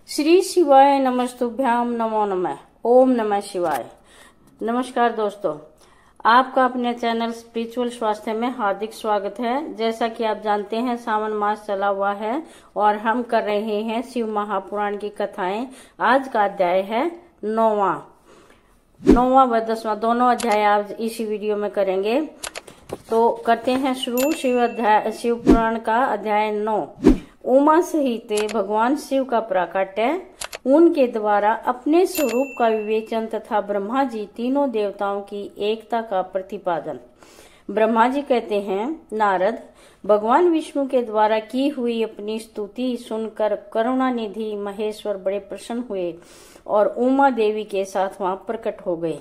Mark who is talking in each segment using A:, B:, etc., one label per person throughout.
A: श्री शिवाय नमस्तुभ्याम नमो नमः। ओम नमः शिवाय। नमस्कार दोस्तों, आपका अपने चैनल स्पिरिचुअल स्वास्थ्य में हार्दिक स्वागत है। जैसा कि आप जानते हैं, सावन मास चला हुआ है और हम कर रहे हैं शिव महापुराण की कथाएं। आज का अध्याय है नौवां व 10वां, दोनों अध्याय आज इसी वीडियो में करेंगे। तो करते हैं शुरू शिव पुराण का अध्याय 9। उमा सहित भगवान शिव का प्राकट्य, उनके द्वारा अपने स्वरूप का विवेचन तथा ब्रह्मा जी तीनों देवताओं की एकता का प्रतिपादन। ब्रह्मा जी कहते हैं, नारद, भगवान विष्णु के द्वारा की हुई अपनी स्तुति सुनकर करुणानिधि महेश्वर बड़े प्रसन्न हुए और उमा देवी के साथ वहां प्रकट हो गए।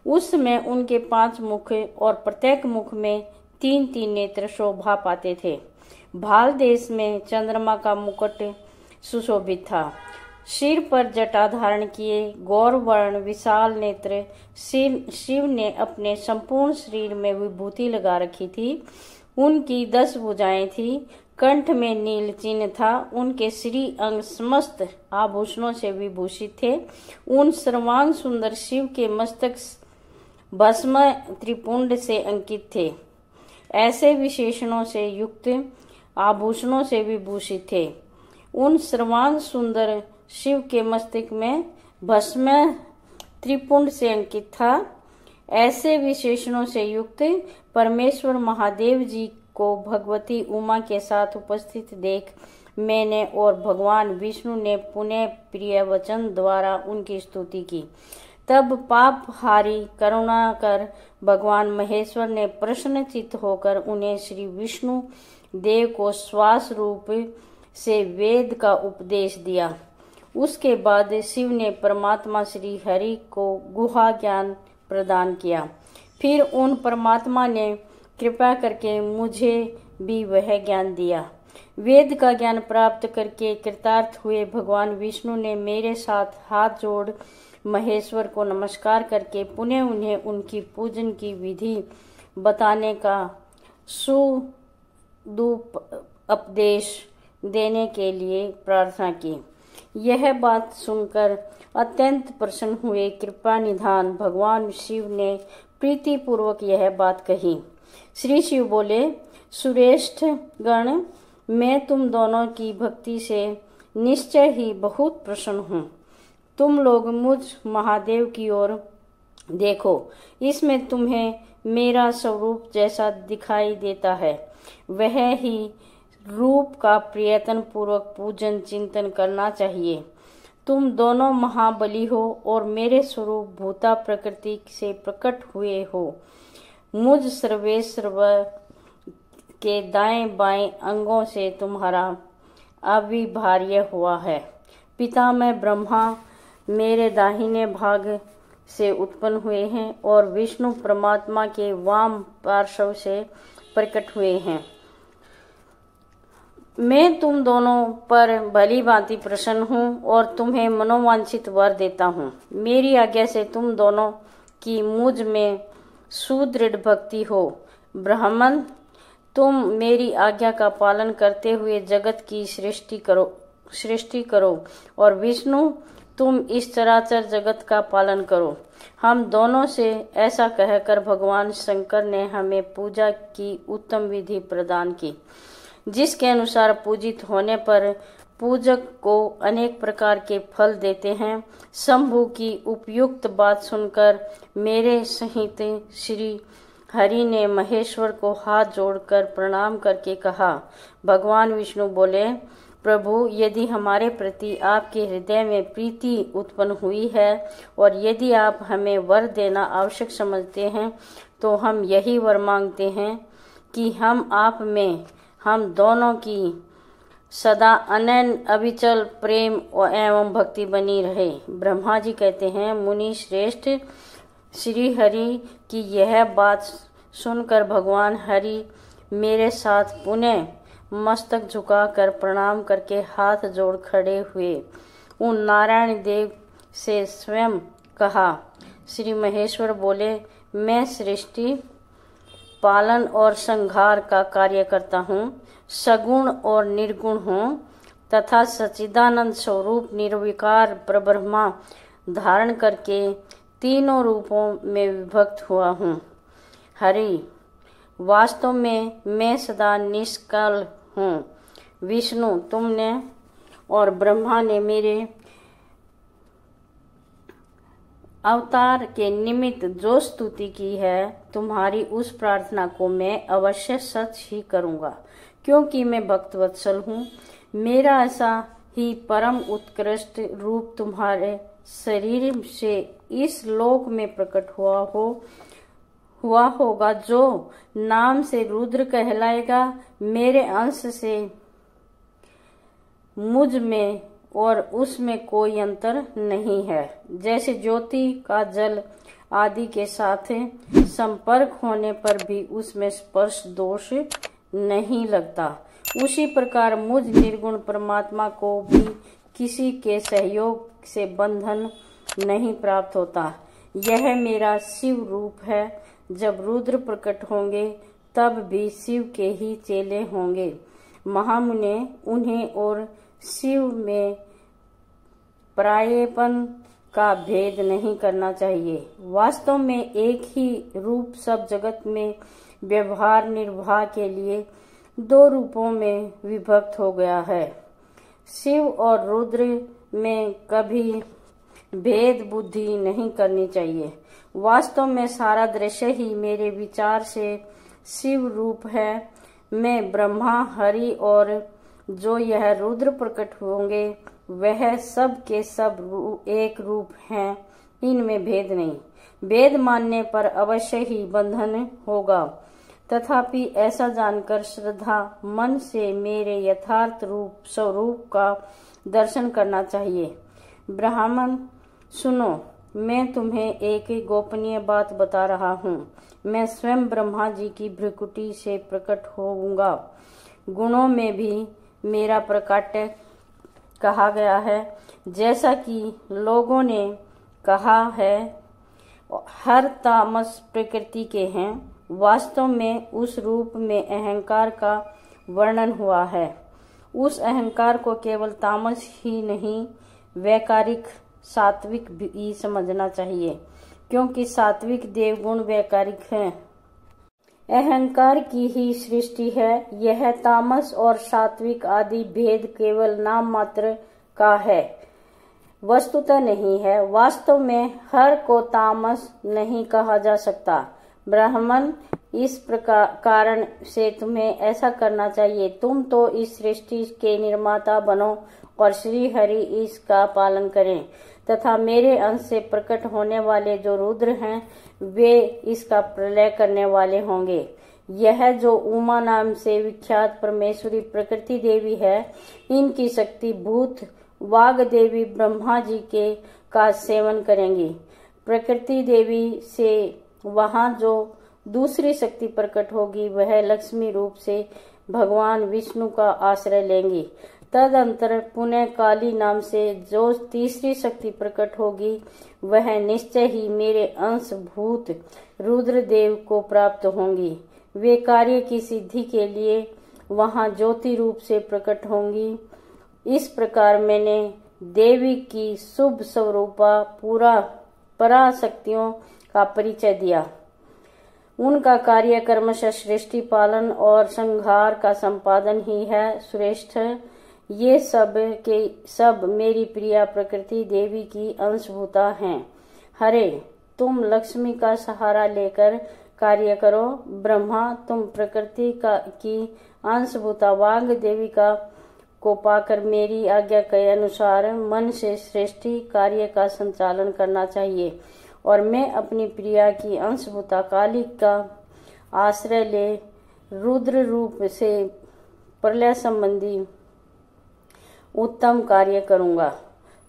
A: उस समय उनके 5 मुख और प्रत्येक मुख में 3-3 नेत्र शोभा पाते थे। भाल देश में चंद्रमा का मुकुट सुशोभित था। सिर पर जटा धारण किए गौर वर्ण विशाल नेत्र शिव ने अपने संपूर्ण शरीर में विभूति लगा रखी थी। उनकी 10 भुजाएं थी। कंठ में नील चिन्ह था। उनके श्री अंग समस्त आभूषणों से विभूषित थे। उन सर्वांग सुंदर शिव के मस्तक भस्म त्रिपुंड से अंकित थे। ऐसे विशेषणों से युक्त आभूषणों से विभूषित थे। उन सर्वांग सुंदर शिव के मस्तक में भस्म त्रिपुंड से अंकित था। ऐसे विशेषणों से युक्त परमेश्वर महादेव जी को भगवती उमा के साथ उपस्थित देख मैंने और भगवान विष्णु ने पुनः प्रिय वचन द्वारा उनकी स्तुति की। तब पापहारी करुणा कर भगवान महेश्वर ने प्रसन्नचित्त होकर उन्हें श्री विष्णु देव को श्वास रूप से वेद का उपदेश दिया। उसके बाद शिव ने परमात्मा श्री हरि को गुहा ज्ञान प्रदान किया। फिर उन परमात्मा ने कृपा करके मुझे भी वह ज्ञान दिया। वेद का ज्ञान प्राप्त करके कृतार्थ हुए भगवान विष्णु ने मेरे साथ हाथ जोड़ महेश्वर को नमस्कार करके पुनः उन्हें उनकी पूजन की विधि बताने का सुदूप उपदेश देने के लिए प्रार्थना की। यह बात सुनकर अत्यंत प्रसन्न हुए कृपा निधान भगवान शिव ने प्रीति पूर्वक यह बात कही। श्री शिव बोले, श्रेष्ठ गण, मैं तुम दोनों की भक्ति से निश्चय ही बहुत प्रसन्न हूँ। तुम लोग मुझ महादेव की ओर देखो। इसमें तुम्हें मेरा स्वरूप जैसा दिखाई देता है, वह ही रूप का प्रयत्न पूर्वक पूजन चिंतन करना चाहिए। तुम दोनों महाबली हो और मेरे स्वरूप भूता प्रकृति से प्रकट हुए हो। मुझ सर्वेश्वर के दाएं बाएं अंगों से तुम्हारा अविभाज्य हुआ है। पिता में ब्रह्मा मेरे दाहिने भाग से उत्पन्न हुए हैं और विष्णु परमात्मा के वाम पार्श्व से प्रकट हुए हैं। मैं तुम दोनों पर भली भांति प्रसन्न हूँ और तुम्हें मनोवांछित वर देता हूँ। मेरी आज्ञा से तुम दोनों की मुझ में सुदृढ़ भक्ति हो। ब्राह्मण, तुम मेरी आज्ञा का पालन करते हुए जगत की सृष्टि करो और विष्णु, तुम इस चराचर जगत का पालन करो। हम दोनों से ऐसा कहकर भगवान शंकर ने हमें पूजा की उत्तम विधि प्रदान की, जिसके अनुसार पूजित होने पर पूजक को अनेक प्रकार के फल देते हैं। शंभु की उपयुक्त बात सुनकर मेरे सहित श्री हरि ने महेश्वर को हाथ जोड़कर प्रणाम करके कहा। भगवान विष्णु बोले, प्रभु, यदि हमारे प्रति आपके हृदय में प्रीति उत्पन्न हुई है और यदि आप हमें वर देना आवश्यक समझते हैं, तो हम यही वर मांगते हैं कि हम आप में हम दोनों की सदा अनन्य अविचल प्रेम एवं भक्ति बनी रहे। ब्रह्मा जी कहते हैं, मुनि श्रेष्ठ, श्री हरि की यह बात सुनकर भगवान हरि मेरे साथ पुनः मस्तक झुकाकर प्रणाम करके हाथ जोड़ खड़े हुए। उन नारायण देव से स्वयं कहा। श्री महेश्वर बोले, मैं सृष्टि पालन और संहार का कार्य करता हूँ, सगुण और निर्गुण हूँ। तथा सच्चिदानंद स्वरूप निर्विकार परब्रह्मा धारण करके तीनों रूपों में विभक्त हुआ हूँ। हरि, वास्तव में मैं सदा निष्कल हूँ। विष्णु, तुमने और ब्रह्मा ने मेरे अवतार के निमित्त जो स्तुति की है, तुम्हारी उस प्रार्थना को मैं अवश्य सच ही करूँगा, क्योंकि मैं भक्तवत्सल हूँ। मेरा ऐसा ही परम उत्कृष्ट रूप तुम्हारे शरीर से इस लोक में प्रकट हुआ होगा, जो नाम से रुद्र कहलाएगा। मेरे अंश से मुझ में और उसमें कोई अंतर नहीं है। जैसे ज्योति का जल आदि के साथ संपर्क होने पर भी उसमें स्पर्श दोष नहीं लगता, उसी प्रकार मुझ निर्गुण परमात्मा को भी किसी के सहयोग से बंधन नहीं प्राप्त होता। यह मेरा शिव रूप है। जब रुद्र प्रकट होंगे तब भी शिव के ही चेले होंगे। महामुने, उन्हें और शिव में प्रायपन का भेद नहीं करना चाहिए। वास्तव में एक ही रूप सब जगत में व्यवहार निर्वाह के लिए दो रूपों में विभक्त हो गया है। शिव और रुद्र में कभी भेद बुद्धि नहीं करनी चाहिए। वास्तव में सारा दृश्य ही मेरे विचार से शिव रूप है। मैं ब्रह्मा, हरि और जो यह रुद्र प्रकट होंगे वह सब के सब एक रूप हैं। इनमें भेद नहीं। भेद मानने पर अवश्य ही बंधन होगा। तथापि ऐसा जानकर श्रद्धा मन से मेरे यथार्थ रूप स्वरूप का दर्शन करना चाहिए। ब्राह्मण, सुनो, मैं तुम्हें एक गोपनीय बात बता रहा हूँ। मैं स्वयं ब्रह्मा जी की भ्रुकुटी से प्रकट होऊंगा। गुणों में भी मेरा प्रकाट्य कहा गया है। जैसा कि लोगों ने कहा है, हर तामस प्रकृति के हैं। वास्तव में उस रूप में अहंकार का वर्णन हुआ है। उस अहंकार को केवल तामस ही नहीं, वैकारिक सात्विक भी समझना चाहिए, क्योंकि सात्विक देवगुण वैकारिक हैं। अहंकार की ही सृष्टि है। यह तामस और सात्विक आदि भेद केवल नाम मात्र का है, वस्तुतः नहीं है। वास्तव में हर को तामस नहीं कहा जा सकता। ब्राह्मण, इस प्रकार कारण से तुम्हें ऐसा करना चाहिए। तुम तो इस सृष्टि के निर्माता बनो और श्री हरि इसका पालन करें, तथा मेरे अंश से प्रकट होने वाले जो रुद्र हैं वे इसका प्रलय करने वाले होंगे। यह जो उमा नाम से विख्यात परमेश्वरी प्रकृति देवी है, इनकी शक्ति भूत वाग देवी ब्रह्मा जी के का सेवन करेंगी। प्रकृति देवी से वहां जो दूसरी शक्ति प्रकट होगी वह लक्ष्मी रूप से भगवान विष्णु का आश्रय लेंगी। तदंतर पुनः काली नाम से जो तीसरी शक्ति प्रकट होगी वह निश्चय ही मेरे अंश भूत रुद्रदेव को प्राप्त होंगी। वे कार्य की सिद्धि के लिए वहां ज्योति रूप से प्रकट होंगी। इस प्रकार मैंने देवी की शुभ स्वरूपा पूरा पराशक्तियों का परिचय दिया। उनका कार्य क्रमशः सृष्टि पालन और संहार का संपादन ही है। श्रेष्ठ, ये सब के सब मेरी प्रिया प्रकृति देवी की अंशभूता हैं। हरे, तुम लक्ष्मी का सहारा लेकर कार्य करो। ब्रह्मा, तुम प्रकृति की अंशभूता वाग देवी को पाकर मेरी आज्ञा के अनुसार मन से सृष्टि कार्य का संचालन करना चाहिए, और मैं अपनी प्रिया की अंशभूता काली का आश्रय ले रुद्र रूप से प्रलय संबंधी उत्तम कार्य करूंगा।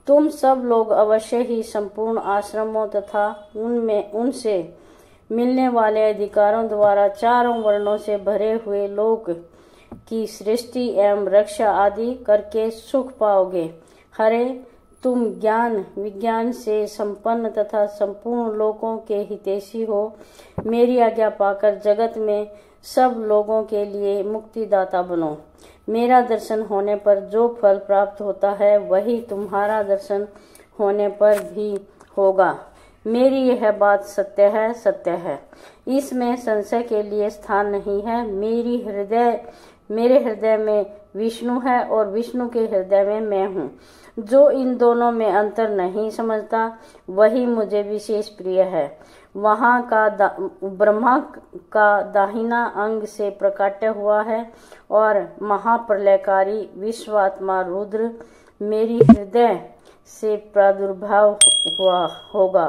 A: तुम सब लोग अवश्य ही संपूर्ण आश्रमों तथा उनसे मिलने वाले अधिकारों द्वारा चारों वर्णों से भरे हुए लोक की सृष्टि एवं रक्षा आदि करके सुख पाओगे। हरे, तुम ज्ञान विज्ञान से संपन्न तथा संपूर्ण लोकों के हितैषी हो। मेरी आज्ञा पाकर जगत में सब लोगों के लिए मुक्तिदाता बनो। मेरा दर्शन होने पर जो फल प्राप्त होता है वही तुम्हारा दर्शन होने पर भी होगा। मेरी यह बात सत्य है, सत्य है, इसमें संशय के लिए स्थान नहीं है। मेरे हृदय में विष्णु है और विष्णु के हृदय में मैं हूँ। जो इन दोनों में अंतर नहीं समझता वही मुझे विशेष प्रिय है। वहाँ का ब्रह्मा का दाहिना अंग से प्रकट हुआ है और महाप्रलयकारी विश्वात्मा रुद्र मेरी हृदय से प्रादुर्भाव हुआ होगा।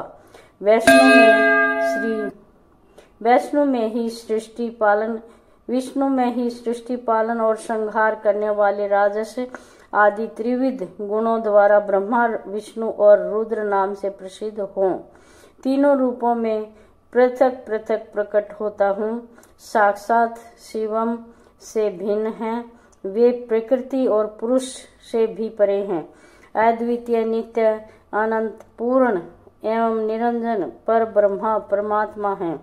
A: विष्णु में ही सृष्टि पालन और संहार करने वाले राजस आदि त्रिविध गुणों द्वारा ब्रह्मा, विष्णु और रुद्र नाम से प्रसिद्ध हों। तीनों रूपों में पृथक पृथक प्रकट होता हूँ। साक्षात शिवम से भिन्न हैं। वे प्रकृति और पुरुष से भी परे हैं। अद्वितीय, नित्य, अनंत, पूर्ण एवं निरंजन पर ब्रह्मा परमात्मा हैं।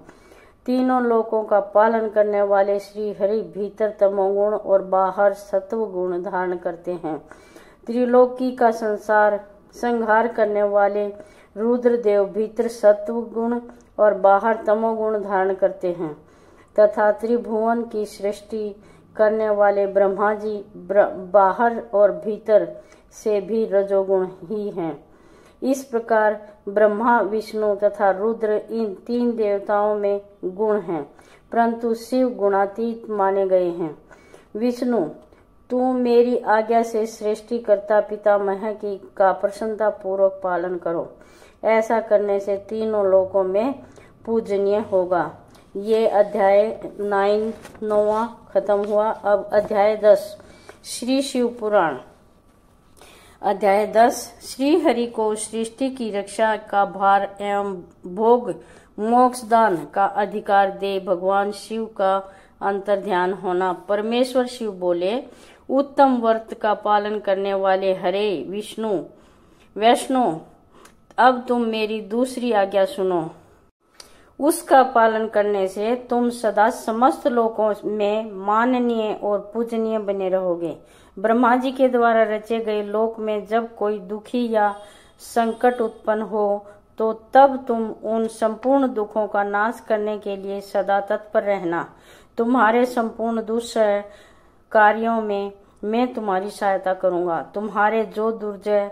A: तीनों लोकों का पालन करने वाले श्री हरि भीतर तमोगुण और बाहर सत्व गुण धारण करते हैं। त्रिलोकी का संहार करने वाले रुद्रदेव भीतर सत्व गुण और बाहर तमोगुण धारण करते हैं तथा त्रिभुवन की सृष्टि करने वाले ब्रह्मा जी बाहर और भीतर से भी रजोगुण ही हैं। इस प्रकार ब्रह्मा, विष्णु तथा रुद्र इन तीन देवताओं में गुण हैं, परंतु शिव गुणातीत माने गए हैं। विष्णु, तू मेरी आज्ञा से सृष्टि कर्ता पितामह का प्रसन्नता पूर्वक पालन करो। ऐसा करने से तीनों लोकों में पूजनीय होगा। ये अध्याय 9वां खत्म हुआ। अब अध्याय 10 श्री शिव पुराण। अध्याय 10 श्री हरि को सृष्टि की रक्षा का भार एवं भोग मोक्षदान का अधिकार दे भगवान शिव का अंतर्ध्यान होना। परमेश्वर शिव बोले, उत्तम व्रत का पालन करने वाले हरे वैष्णो, अब तुम मेरी दूसरी आज्ञा सुनो। उसका पालन करने से तुम सदा समस्त लोकों में माननीय और पूजनीय बने रहोगे। ब्रह्मा जी के द्वारा रचे गए लोक में जब कोई दुखी या संकट उत्पन्न हो तो तब तुम उन संपूर्ण दुखों का नाश करने के लिए सदा तत्पर रहना। तुम्हारे संपूर्ण दुष्ट कार्यों में मैं तुम्हारी सहायता करूंगा। तुम्हारे जो दुर्जय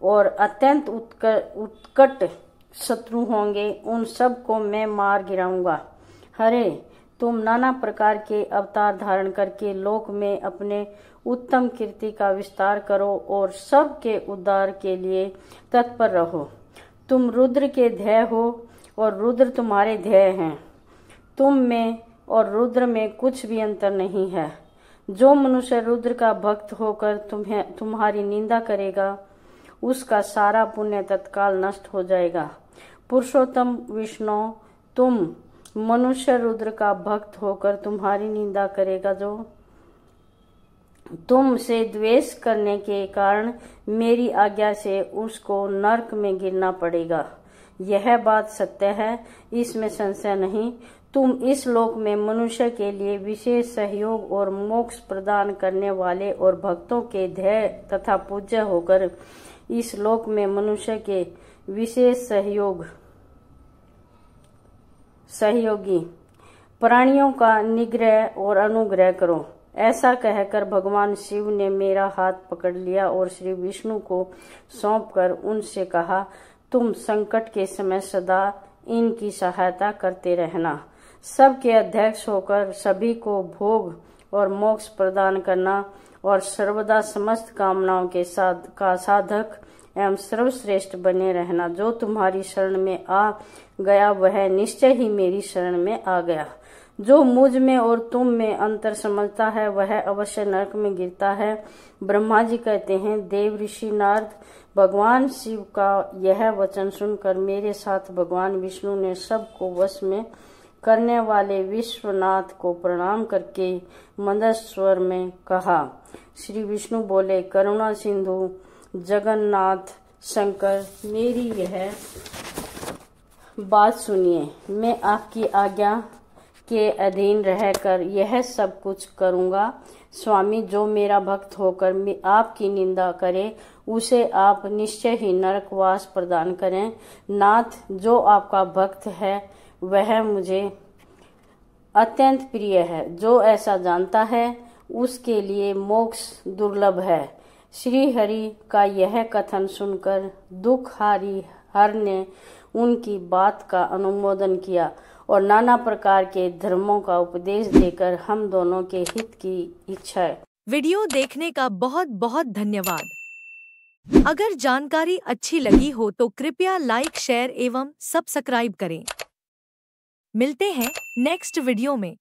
A: और अत्यंत उत्कट शत्रु होंगे उन सब को मैं मार गिराऊंगा। हरे, तुम नाना प्रकार के अवतार धारण करके लोक में अपने उत्तम कीर्ति का विस्तार करो और सबके उद्धार के लिए तत्पर रहो। तुम रुद्र के ध्येय हो और रुद्र तुम्हारे ध्येय हैं। तुम में और रुद्र में कुछ भी अंतर नहीं है। जो मनुष्य रुद्र का भक्त होकर तुम्हारी निंदा करेगा उसका सारा पुण्य तत्काल नष्ट हो जाएगा। पुरुषोत्तम विष्णु, तुम मनुष्य रुद्र का भक्त होकर तुम्हारी निंदा करेगा जो तुमसे द्वेष करने के कारण मेरी आज्ञा से उसको नरक में गिरना पड़ेगा। यह बात सत्य है, इसमें संशय नहीं। तुम इस लोक में मनुष्य के लिए विशेष सहयोग और मोक्ष प्रदान करने वाले और भक्तों के ध्येय तथा पूज्य होकर इस लोक में मनुष्य के विशेष सहयोगी प्राणियों का निग्रह और अनुग्रह करो। ऐसा कहकर भगवान शिव ने मेरा हाथ पकड़ लिया और श्री विष्णु को सौंपकर उनसे कहा, तुम संकट के समय सदा इनकी सहायता करते रहना। सबके अध्यक्ष होकर सभी को भोग और मोक्ष प्रदान करना और सर्वदा समस्त कामनाओं के साधक एवं सर्वश्रेष्ठ बने रहना। जो तुम्हारी शरण में आ गया वह निश्चय ही मेरी शरण में आ गया। जो मुझ में और तुम में अंतर समझता है वह अवश्य नरक में गिरता है। ब्रह्मा जी कहते हैं, देव ऋषि नारद, भगवान शिव का यह वचन सुनकर मेरे साथ भगवान विष्णु ने सबको वश में करने वाले विश्वनाथ को प्रणाम करके मंद स्वर में कहा। श्री विष्णु बोले, करुणा सिंधु जगन्नाथ शंकर, मेरी यह बात सुनिए। मैं आपकी आज्ञा के अधीन रहकर यह सब कुछ करूँगा। स्वामी, जो मेरा भक्त होकर आपकी निंदा करे उसे आप निश्चय ही नरकवास प्रदान करें। नाथ, जो आपका भक्त है वह मुझे अत्यंत प्रिय है। जो ऐसा जानता है उसके लिए मोक्ष दुर्लभ है। श्री हरि का यह कथन सुनकर दुखहारी हर ने उनकी बात का अनुमोदन किया और नाना प्रकार के धर्मों का उपदेश देकर हम दोनों के हित की इच्छा है।
B: वीडियो देखने का बहुत बहुत धन्यवाद। अगर जानकारी अच्छी लगी हो तो कृपया लाइक, शेयर एवं सब्सक्राइब करें। मिलते हैं नेक्स्ट वीडियो में।